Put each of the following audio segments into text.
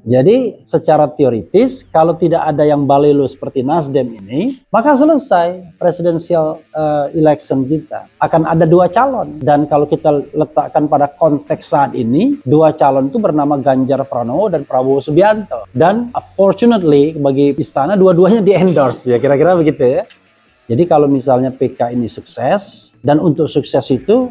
Jadi secara teoritis kalau tidak ada yang balelo seperti Nasdem ini, maka selesai presidential election kita. Akan ada dua calon, dan kalau kita letakkan pada konteks saat ini, dua calon itu bernama Ganjar Pranowo dan Prabowo Subianto. Dan fortunately bagi istana dua-duanya di-endorse, ya kira-kira begitu ya. Jadi kalau misalnya PK ini sukses, dan untuk sukses itu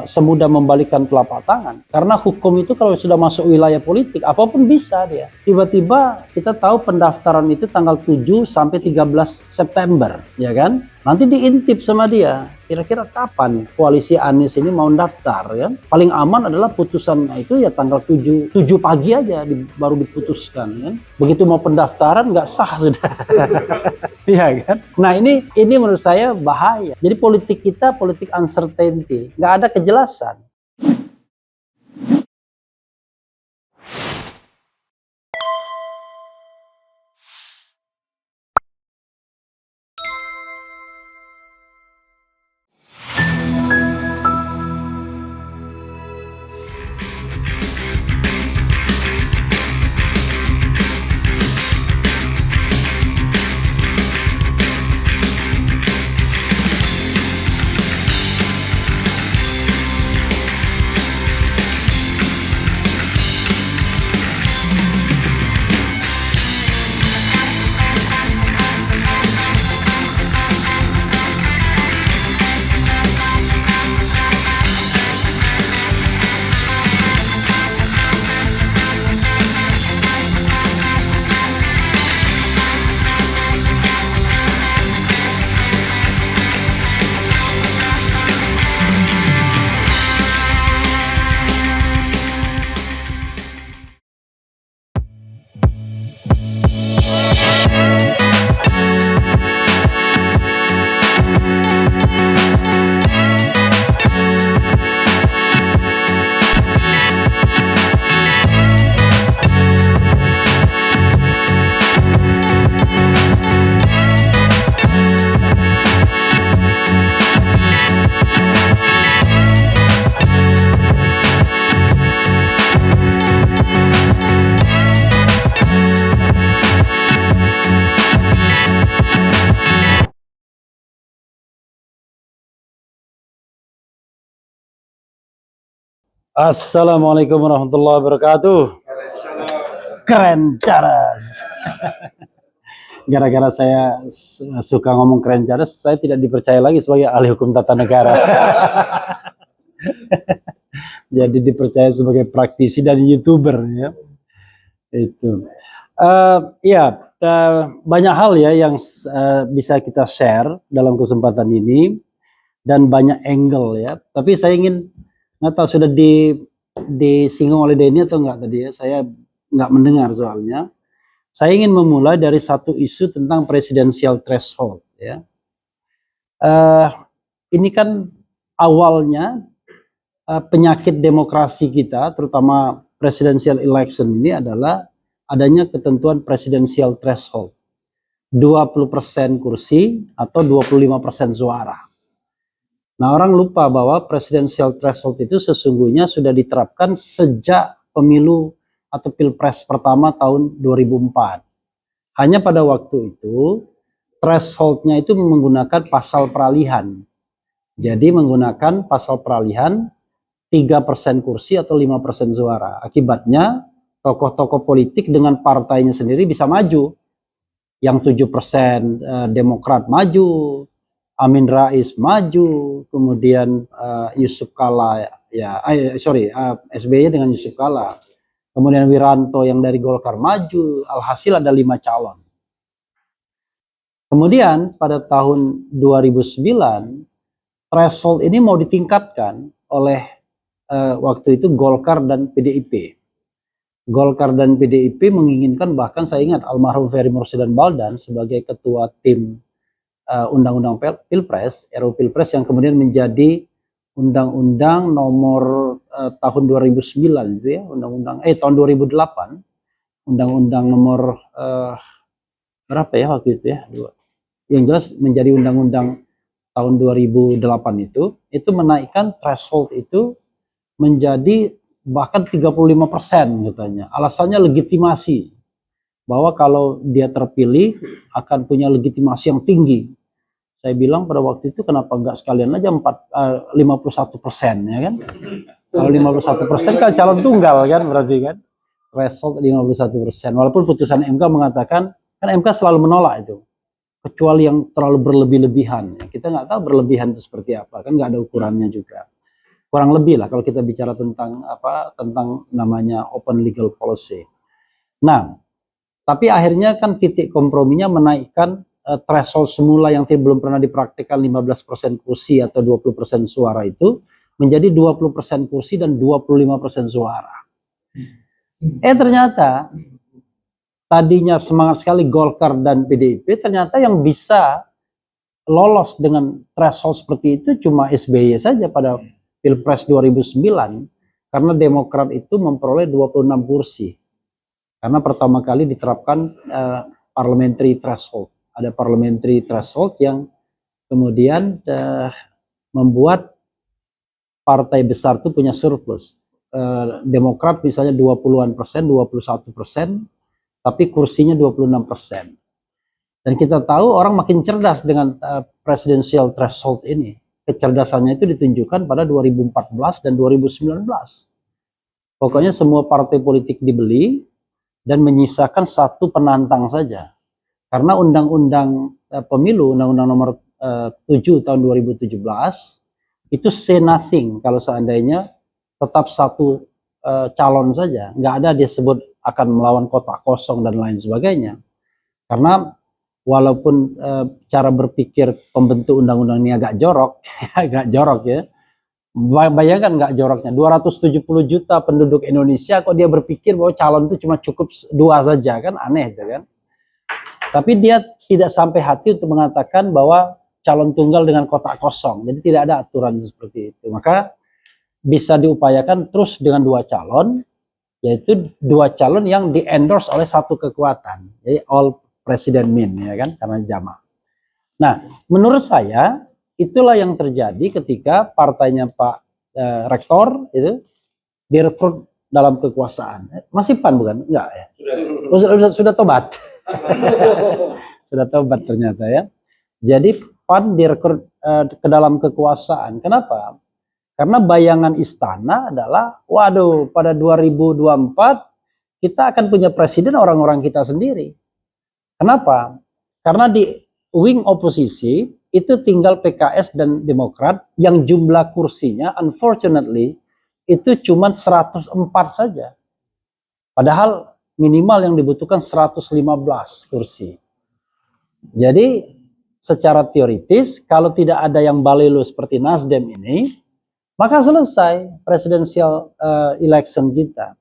semudah membalikkan telapak tangan. Karena hukum itu kalau sudah masuk wilayah politik, apapun bisa dia. Tiba-tiba kita tahu pendaftaran itu tanggal 7 sampai 13 September, ya kan? Nanti diintip sama dia, kira-kira kapan koalisi Anies ini mau daftar, ya? Paling aman adalah putusan itu ya tanggal 7 pagi aja baru diputuskan, kan? Begitu mau pendaftaran nggak sah sudah. Iya kan? Nah ini menurut saya bahaya. Jadi politik kita politik uncertainty, nggak ada kejelasan. Assalamualaikum warahmatullahi wabarakatuh. Keren caras. Gara-gara saya suka ngomong keren caras, saya tidak dipercaya lagi sebagai ahli hukum tata negara. Jadi dipercaya sebagai praktisi dan YouTuber, ya. Itu. Banyak hal ya yang bisa kita share dalam kesempatan ini, dan banyak angle ya. Tapi saya ingin, nggak tahu sudah disinggung oleh Denny atau enggak tadi ya, saya nggak mendengar soalnya. Saya ingin memulai dari satu isu tentang presidential threshold ya. Ini kan awalnya penyakit demokrasi kita, terutama presidential election ini adalah adanya ketentuan presidential threshold. 20% kursi atau 25% suara. Nah, orang lupa bahwa presidential threshold itu sesungguhnya sudah diterapkan sejak pemilu atau pilpres pertama tahun 2004. Hanya pada waktu itu thresholdnya itu menggunakan pasal peralihan. Jadi menggunakan pasal peralihan 3% kursi atau 5% suara. Akibatnya tokoh-tokoh politik dengan partainya sendiri bisa maju. Yang 7% Demokrat maju, Amin Rais maju, kemudian Yusuf Kala SBY dengan Yusuf Kala, kemudian Wiranto yang dari Golkar maju, alhasil ada 5 calon. Kemudian pada tahun 2009 threshold ini mau ditingkatkan oleh waktu itu Golkar dan PDIP. Golkar dan PDIP menginginkan, bahkan saya ingat almarhum Ferry Mursyid Baldan sebagai ketua tim Undang-Undang Pilpres, RUU Pilpres yang kemudian menjadi Undang-Undang nomor tahun 2009 itu ya, tahun 2008, Undang-Undang nomor berapa ya waktu itu ya, yang jelas menjadi Undang-Undang tahun 2008 itu menaikkan threshold itu menjadi bahkan 35% katanya. Alasannya legitimasi, bahwa kalau dia terpilih akan punya legitimasi yang tinggi. Saya bilang pada waktu itu kenapa enggak sekalian aja 51%, ya kan? Kalau 51% kan calon tunggal kan, berarti kan threshold 51%. Walaupun putusan MK mengatakan, kan MK selalu menolak itu, kecuali yang terlalu berlebih-lebihan. Kita nggak tahu berlebihan itu seperti apa, kan nggak ada ukurannya juga. Kurang lebih lah kalau kita bicara tentang apa, tentang namanya open legal policy. Nah, tapi akhirnya kan titik komprominya menaikkan threshold semula yang belum pernah dipraktikkan 15% kursi atau 20% suara itu menjadi 20% kursi dan 25% suara. Ternyata tadinya semangat sekali Golkar dan PDIP, ternyata yang bisa lolos dengan threshold seperti itu cuma SBY saja pada Pilpres 2009, karena Demokrat itu memperoleh 26 kursi. Karena pertama kali diterapkan parliamentary threshold. Ada parliamentary threshold yang kemudian membuat partai besar itu punya surplus. Demokrat misalnya 20-an%, 21%, tapi kursinya 26%. Dan kita tahu orang makin cerdas dengan presidential threshold ini. Kecerdasannya itu ditunjukkan pada 2014 dan 2019. Pokoknya semua partai politik dibeli dan menyisakan satu penantang saja. Karena undang-undang pemilu, undang-undang nomor 7 tahun 2017, itu say nothing kalau seandainya tetap satu calon saja. Nggak ada dia sebut akan melawan kotak kosong dan lain sebagainya. Karena walaupun cara berpikir pembentuk undang-undang ini agak jorok, agak jorok ya. Bayangkan nggak joroknya, 270 juta penduduk Indonesia kok dia berpikir bahwa calon itu cuma cukup 2 saja, kan aneh itu kan. Tapi dia tidak sampai hati untuk mengatakan bahwa calon tunggal dengan kotak kosong. Jadi tidak ada aturan seperti itu. Maka bisa diupayakan terus dengan 2 calon, yaitu 2 calon yang di-endorse oleh satu kekuatan. Jadi all Presiden Min, ya kan, karena jamak. Nah, menurut saya itulah yang terjadi ketika partainya Pak Rektor itu direkrut dalam kekuasaan. Masih PAN bukan? Enggak ya? Sudah tobat. Sudah tobat ternyata ya. Jadi PAN direkrut ke dalam kekuasaan. Kenapa? Karena bayangan istana adalah, waduh, pada 2024 kita akan punya presiden orang-orang kita sendiri. Kenapa? Karena di wing oposisi itu tinggal PKS dan Demokrat yang jumlah kursinya unfortunately itu cuma 104 saja. Padahal minimal yang dibutuhkan 115 kursi. Jadi secara teoritis kalau tidak ada yang balelo seperti Nasdem ini, maka selesai presidential election kita.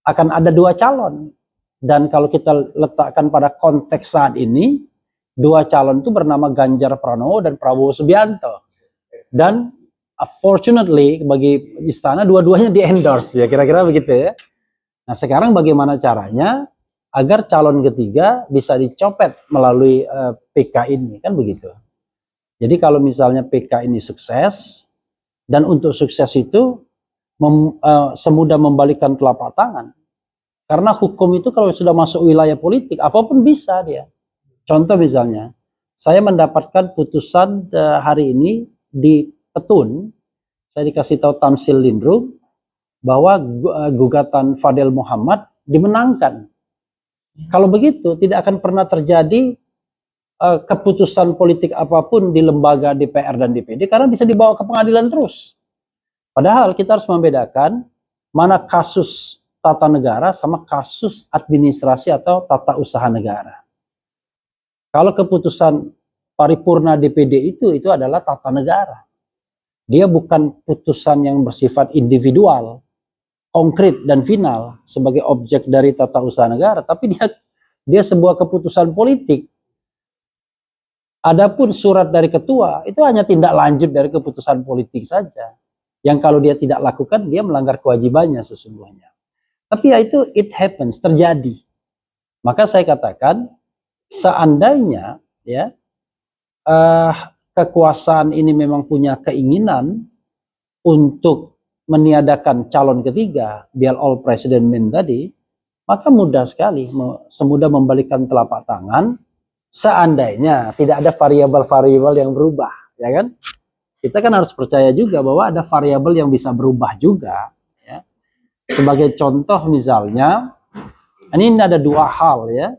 Akan ada 2 calon. Dan kalau kita letakkan pada konteks saat ini, 2 calon itu bernama Ganjar Pranowo dan Prabowo Subianto. Dan fortunately bagi istana dua-duanya di-endorse, ya kira-kira begitu ya. Nah sekarang bagaimana caranya agar calon ketiga bisa dicopet melalui PK ini, kan begitu. Jadi kalau misalnya PK ini sukses, dan untuk sukses itu semudah membalikkan telapak tangan. Karena hukum itu kalau sudah masuk wilayah politik, apapun bisa dia. Contoh misalnya, saya mendapatkan putusan hari ini di Petun, saya dikasih tahu Tamsil Lindrum, bahwa gugatan Fadel Muhammad dimenangkan. Kalau begitu, tidak akan pernah terjadi keputusan politik apapun di lembaga DPR dan DPD, karena bisa dibawa ke pengadilan terus. Padahal kita harus membedakan mana kasus tata negara sama kasus administrasi atau tata usaha negara. Kalau keputusan paripurna DPD itu adalah tata negara. Dia bukan putusan yang bersifat individual, konkret dan final sebagai objek dari tata usaha negara, tapi dia sebuah keputusan politik. Adapun surat dari ketua itu hanya tindak lanjut dari keputusan politik saja. Yang kalau dia tidak lakukan, dia melanggar kewajibannya sesungguhnya. Tapi ya itu it happens, terjadi. Maka saya katakan seandainya ya kekuasaan ini memang punya keinginan untuk meniadakan calon ketiga, biar all president men tadi, maka mudah sekali, semudah membalikkan telapak tangan, seandainya tidak ada variabel-variabel yang berubah, ya kan? Kita kan harus percaya juga bahwa ada variabel yang bisa berubah juga. Ya. Sebagai contoh misalnya, ini ada dua hal ya.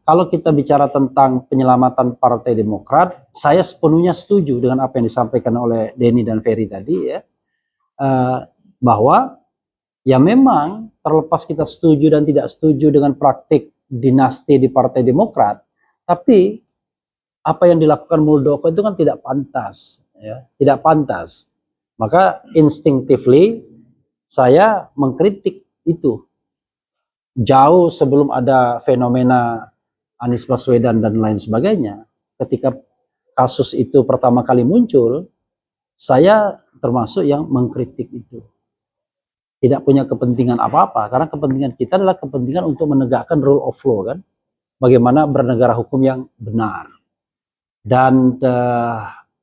Kalau kita bicara tentang penyelamatan Partai Demokrat, saya sepenuhnya setuju dengan apa yang disampaikan oleh Denny dan Ferry tadi ya, bahwa ya memang terlepas kita setuju dan tidak setuju dengan praktik dinasti di Partai Demokrat, tapi apa yang dilakukan Muldoko itu kan tidak pantas, ya, tidak pantas. Maka instinctively saya mengkritik itu. Jauh sebelum ada fenomena Anies Baswedan dan lain sebagainya, ketika kasus itu pertama kali muncul, saya termasuk yang mengkritik itu. Tidak punya kepentingan apa-apa, karena kepentingan kita adalah kepentingan untuk menegakkan rule of law, kan? Bagaimana bernegara hukum yang benar. Dan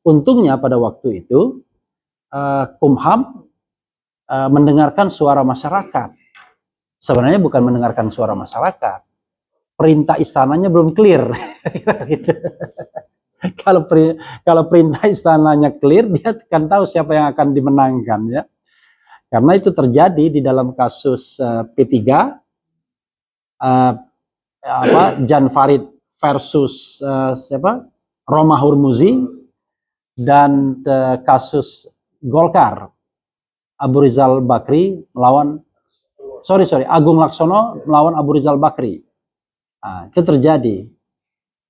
untungnya pada waktu itu Kumham mendengarkan suara masyarakat. Sebenarnya bukan mendengarkan suara masyarakat, perintah istananya belum clear. Gitu. Kalau perintah istananya clear, dia akan tahu siapa yang akan dimenangkan, ya. Karena itu terjadi di dalam kasus P3, Jan Farid versus siapa? Roma Hurmuzi, dan kasus Golkar, Abu Rizal Bakri melawan Agung Laksono melawan Abu Rizal Bakri. Nah, itu terjadi.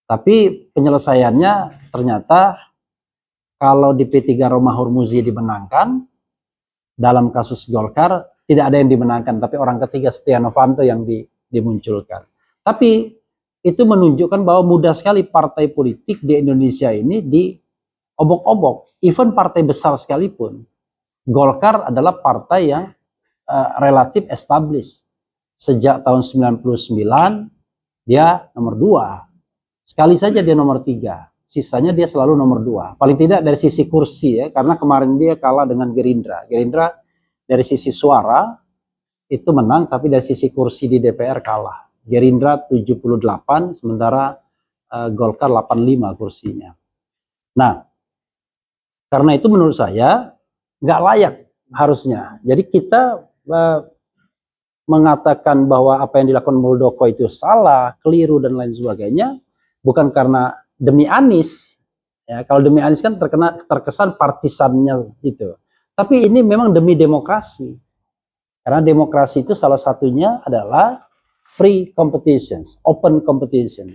Tapi penyelesaiannya ternyata kalau di P3 Roma Hurmuzi dimenangkan, dalam kasus Golkar tidak ada yang dimenangkan, tapi orang ketiga Setia Novanto yang dimunculkan. Tapi itu menunjukkan bahwa mudah sekali partai politik di Indonesia ini diobok-obok. Even partai besar sekalipun. Golkar adalah partai yang relatif established. Sejak tahun 99 dia nomor 2. Sekali saja dia nomor 3. Sisanya dia selalu nomor 2. Paling tidak dari sisi kursi ya, karena kemarin dia kalah dengan Gerindra. Gerindra dari sisi suara itu menang, tapi dari sisi kursi di DPR kalah. Gerindra 78, sementara Golkar 85 kursinya. Nah, karena itu menurut saya nggak layak harusnya. Jadi kita mengatakan bahwa apa yang dilakukan Muldoko itu salah, keliru dan lain sebagainya, bukan karena demi Anies. Ya, kalau demi Anies kan terkesan partisannya gitu. Tapi ini memang demi demokrasi. Karena demokrasi itu salah satunya adalah free competitions, open competition.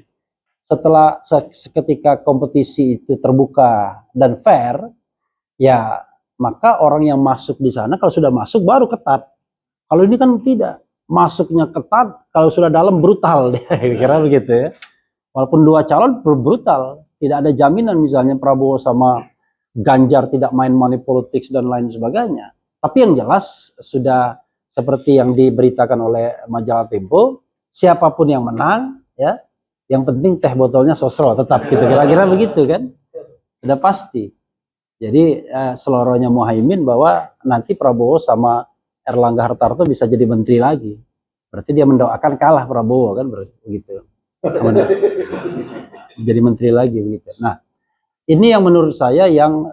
Setelah seketika kompetisi itu terbuka dan fair, ya maka orang yang masuk di sana kalau sudah masuk baru ketat. Kalau ini kan tidak, masuknya ketat, kalau sudah dalam brutal, kira-kira begitu ya. Walaupun dua calon brutal, tidak ada jaminan misalnya Prabowo sama Ganjar tidak main money politics dan lain sebagainya. Tapi yang jelas sudah seperti yang diberitakan oleh majalah Tempo, siapapun yang menang, ya, yang penting teh botolnya sosro tetap gitu, kira-kira begitu kan, sudah pasti. Jadi selorohnya Muhaimin bahwa nanti Prabowo sama Erlangga Hartarto bisa jadi menteri lagi. Berarti dia mendoakan kalah Prabowo kan begitu. Jadi menteri lagi begitu. Nah, ini yang menurut saya yang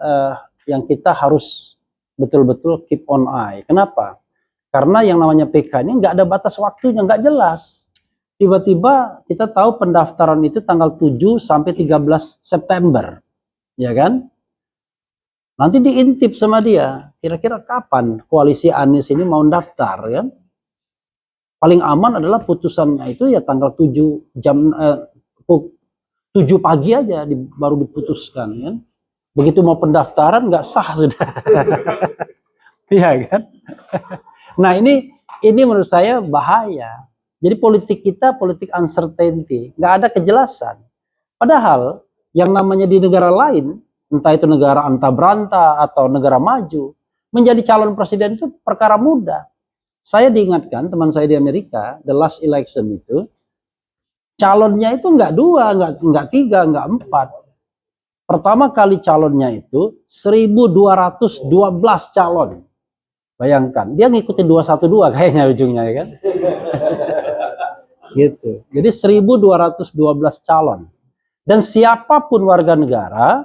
kita harus betul-betul keep on eye. Kenapa? Karena yang namanya PK ini nggak ada batas waktunya, nggak jelas. Tiba-tiba kita tahu pendaftaran itu tanggal 7 sampai 13 September. Ya kan? Nanti diintip sama dia, kira-kira kapan koalisi Anies ini mau daftar kan? Paling aman adalah putusannya itu ya tanggal 7 pagi aja baru diputuskan kan. Begitu mau pendaftaran nggak sah sudah. Iya kan? Nah, ini menurut saya bahaya. Jadi politik kita politik uncertainty, nggak ada kejelasan. Padahal yang namanya di negara lain, entah itu negara anta beranta atau negara maju, menjadi calon presiden itu perkara mudah. Saya diingatkan teman saya di Amerika, the last election itu, calonnya itu nggak 2, nggak 3, nggak 4. Pertama kali calonnya itu 1.212 calon. Bayangkan, dia ngikutin 212 kayaknya ujungnya ya kan. Gitu. Jadi 1212 calon. Dan siapapun warga negara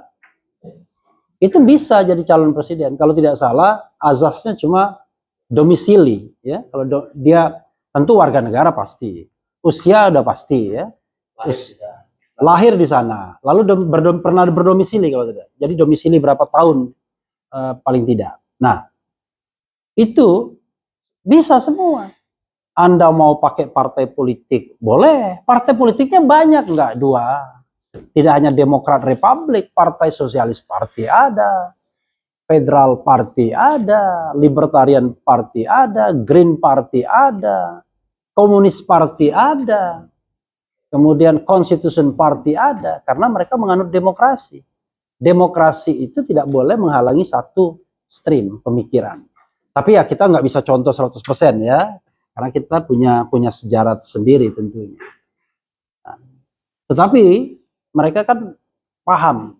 itu bisa jadi calon presiden. Kalau tidak salah, azasnya cuma domisili ya. Kalau dia tentu warga negara pasti. Usia udah pasti ya. Lahir di sana. Lalu pernah berdomisili kalau tidak. Jadi domisili berapa tahun paling tidak. Nah, itu bisa semua. Anda mau pakai partai politik, boleh. Partai politiknya banyak, enggak dua. Tidak hanya Demokrat Republik, Partai Sosialis Party ada, Federal Party ada, Libertarian Party ada, Green Party ada, Komunis Party ada, kemudian Constitution Party ada, karena mereka menganut demokrasi. Demokrasi itu tidak boleh menghalangi satu stream pemikiran. Tapi ya kita nggak bisa contoh 100% ya, karena kita punya sejarah sendiri tentunya. Nah, tetapi mereka kan paham,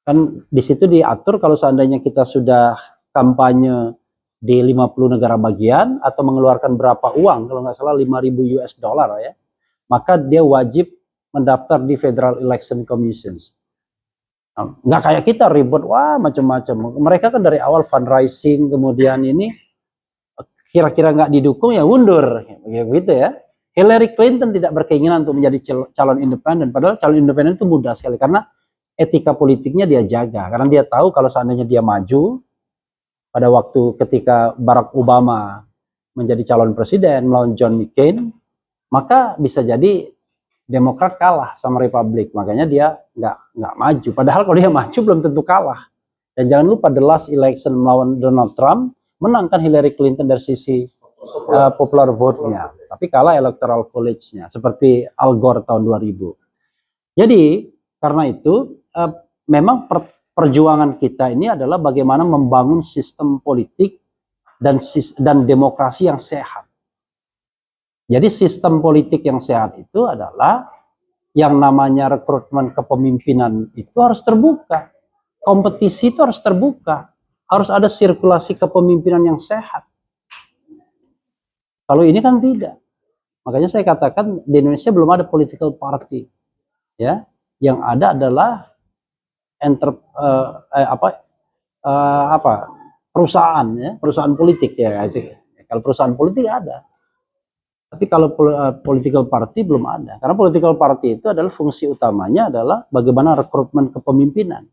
kan di situ diatur kalau seandainya kita sudah kampanye di 50 negara bagian atau mengeluarkan berapa uang, kalau nggak salah 5.000 US dollar ya, maka dia wajib mendaftar di Federal Election Commissions. Nah, nggak kayak kita ribet, wah macam-macam. Mereka kan dari awal fundraising, kemudian ini kira-kira nggak didukung ya mundur, gitu ya. Hillary Clinton tidak berkeinginan untuk menjadi calon independen, padahal calon independen itu mudah sekali karena etika politiknya dia jaga, karena dia tahu kalau seandainya dia maju pada waktu ketika Barack Obama menjadi calon presiden melawan John McCain, maka bisa jadi Demokrat kalah sama Republik, makanya dia nggak maju. Padahal kalau dia maju belum tentu kalah. Dan jangan lupa the last election melawan Donald Trump, menangkan Hillary Clinton dari sisi popular vote-nya, tapi kalah electoral college-nya, seperti Al Gore tahun 2000. Jadi karena itu memang perjuangan kita ini adalah bagaimana membangun sistem politik dan demokrasi yang sehat. Jadi sistem politik yang sehat itu adalah yang namanya rekrutmen kepemimpinan itu harus terbuka. Kompetisi itu harus terbuka. Harus ada sirkulasi kepemimpinan yang sehat. Kalau ini kan tidak. Makanya saya katakan di Indonesia belum ada political party. Ya, yang ada adalah perusahaan ya, perusahaan politik ya itu. Kalau perusahaan politik ada. Tapi kalau political party belum ada. Karena political party itu adalah fungsi utamanya adalah bagaimana rekrutmen kepemimpinan.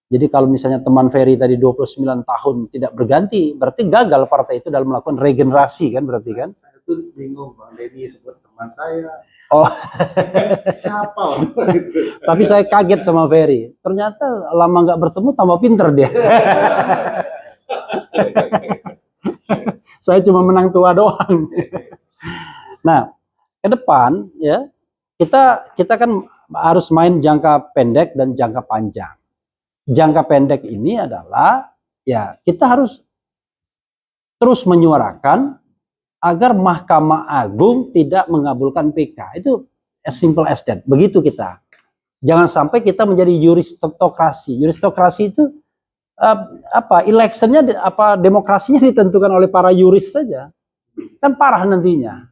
Jadi kalau misalnya teman Ferry tadi 29 tahun tidak berganti, berarti gagal partai itu dalam melakukan regenerasi kan berarti kan? Saya tuh bingung Bang Deddy sebut teman saya. Oh. Siapa? Tapi saya kaget sama Ferry. Ternyata lama nggak bertemu tambah pinter dia. Saya cuma menang tua doang. Nah, ke depan ya kita kan harus main jangka pendek dan jangka panjang. Jangka pendek ini adalah ya kita harus terus menyuarakan agar Mahkamah Agung tidak mengabulkan PK. Itu as simple as that. Begitu kita. Jangan sampai kita menjadi juristokrasi. Juristokrasi itu electionnya demokrasinya ditentukan oleh para yuris saja. Kan parah nantinya.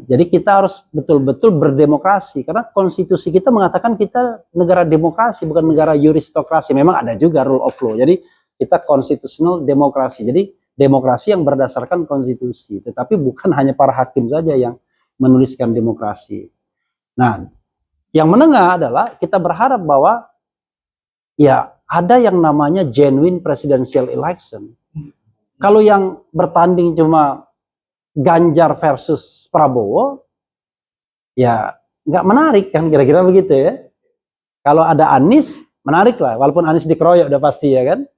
Jadi kita harus betul-betul berdemokrasi karena konstitusi kita mengatakan kita negara demokrasi bukan negara juristokrasi. Memang ada juga rule of law. Jadi kita constitutional demokrasi. Jadi demokrasi yang berdasarkan konstitusi, tetapi bukan hanya para hakim saja yang menuliskan demokrasi. Nah, yang menengah adalah kita berharap bahwa ya ada yang namanya genuine presidential election. Kalau yang bertanding cuma Ganjar versus Prabowo, ya nggak menarik kan kira-kira begitu ya. Kalau ada Anies, menarik lah, walaupun Anies dikeroyok udah pasti ya kan.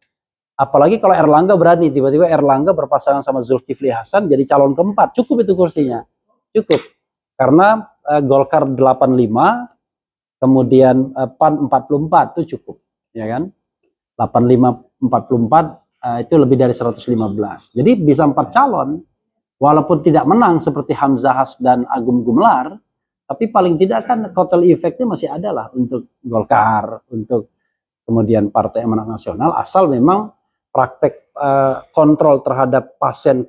Apalagi kalau Erlangga berani, tiba-tiba Erlangga berpasangan sama Zulkifli Hasan jadi calon keempat, cukup itu kursinya, cukup. Karena Golkar 85, kemudian PAN 44 itu cukup, ya kan. 85, 44 itu lebih dari 115. Jadi bisa 4 calon. Walaupun tidak menang seperti Hamzahas dan Agung Gumelar, tapi paling tidak kan kotel efeknya masih ada lah untuk Golkar, untuk kemudian Partai Amanat Nasional, asal memang praktek kontrol terhadap pasien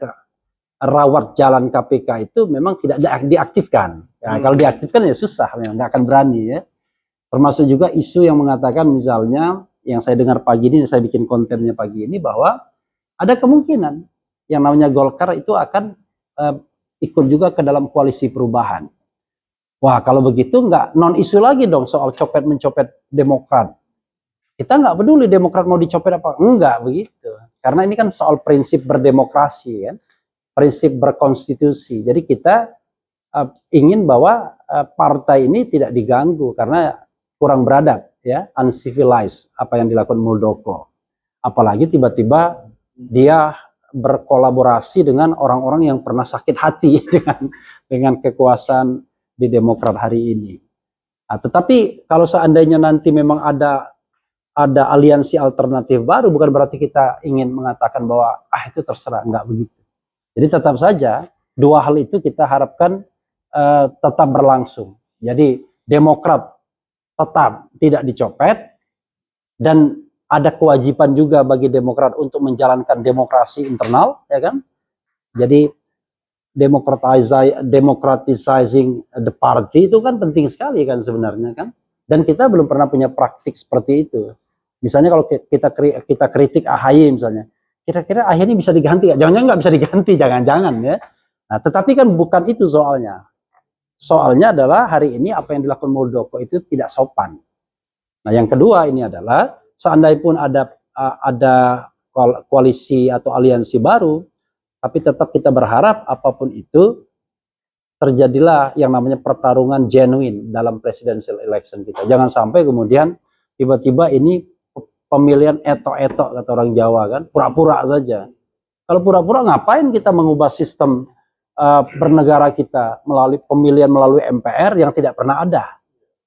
rawat jalan KPK itu memang tidak diaktifkan. Ya, kalau diaktifkan ya susah, memang nggak akan berani ya. Termasuk juga isu yang mengatakan misalnya yang saya dengar pagi ini, saya bikin kontennya pagi ini bahwa ada kemungkinan yang namanya Golkar itu akan ikut juga ke dalam koalisi perubahan. Wah, kalau begitu nggak non isu lagi dong soal copet mencopet Demokrat. Kita nggak peduli Demokrat mau dicopet apa, enggak begitu. Karena ini kan soal prinsip berdemokrasi kan, prinsip berkonstitusi. Jadi kita ingin bahwa partai ini tidak diganggu karena kurang beradab ya, uncivilized apa yang dilakukan Muldoko. Apalagi tiba-tiba dia berkolaborasi dengan orang-orang yang pernah sakit hati dengan kekuasaan di Demokrat hari ini. Nah, tetapi kalau seandainya nanti memang ada aliansi alternatif baru, bukan berarti kita ingin mengatakan bahwa itu terserah, enggak begitu. Jadi tetap saja dua hal itu kita harapkan tetap berlangsung. Jadi Demokrat tetap tidak dicopet dan ada kewajiban juga bagi Demokrat untuk menjalankan demokrasi internal, ya kan? Jadi democratizing the party itu kan penting sekali kan sebenarnya kan. Dan kita belum pernah punya praktik seperti itu. Misalnya kalau kita kritik AHY misalnya, kira-kira AHY ini bisa diganti? Jangan-jangan nggak bisa diganti, jangan-jangan ya. Nah, tetapi kan bukan itu soalnya. Soalnya adalah hari ini apa yang dilakukan Muldoko itu tidak sopan. Nah, yang kedua ini adalah seandainya pun ada koalisi atau aliansi baru, tapi tetap kita berharap apapun itu terjadilah yang namanya pertarungan genuine dalam presidential election kita. Jangan sampai kemudian tiba-tiba ini pemilihan etok-etok kata orang Jawa kan, pura-pura saja. Kalau pura-pura ngapain kita mengubah sistem bernegara kita melalui pemilihan melalui MPR yang tidak pernah ada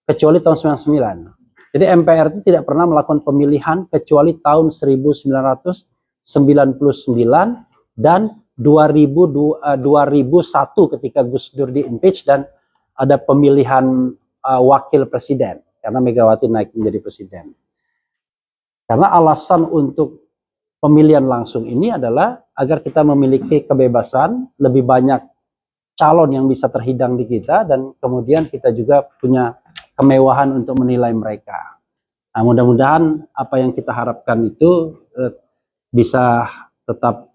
kecuali tahun 99. Jadi MPR itu tidak pernah melakukan pemilihan kecuali tahun 1999 dan 2001 ketika Gus Dur di-impeach dan ada pemilihan wakil presiden karena Megawati naik menjadi presiden. Karena alasan untuk pemilihan langsung ini adalah agar kita memiliki kebebasan, lebih banyak calon yang bisa terhidang di kita, dan kemudian kita juga punya kemewahan untuk menilai mereka. Nah, mudah-mudahan apa yang kita harapkan itu bisa tetap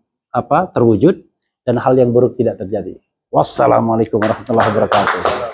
terwujud dan hal yang buruk tidak terjadi. Wassalamualaikum warahmatullahi wabarakatuh.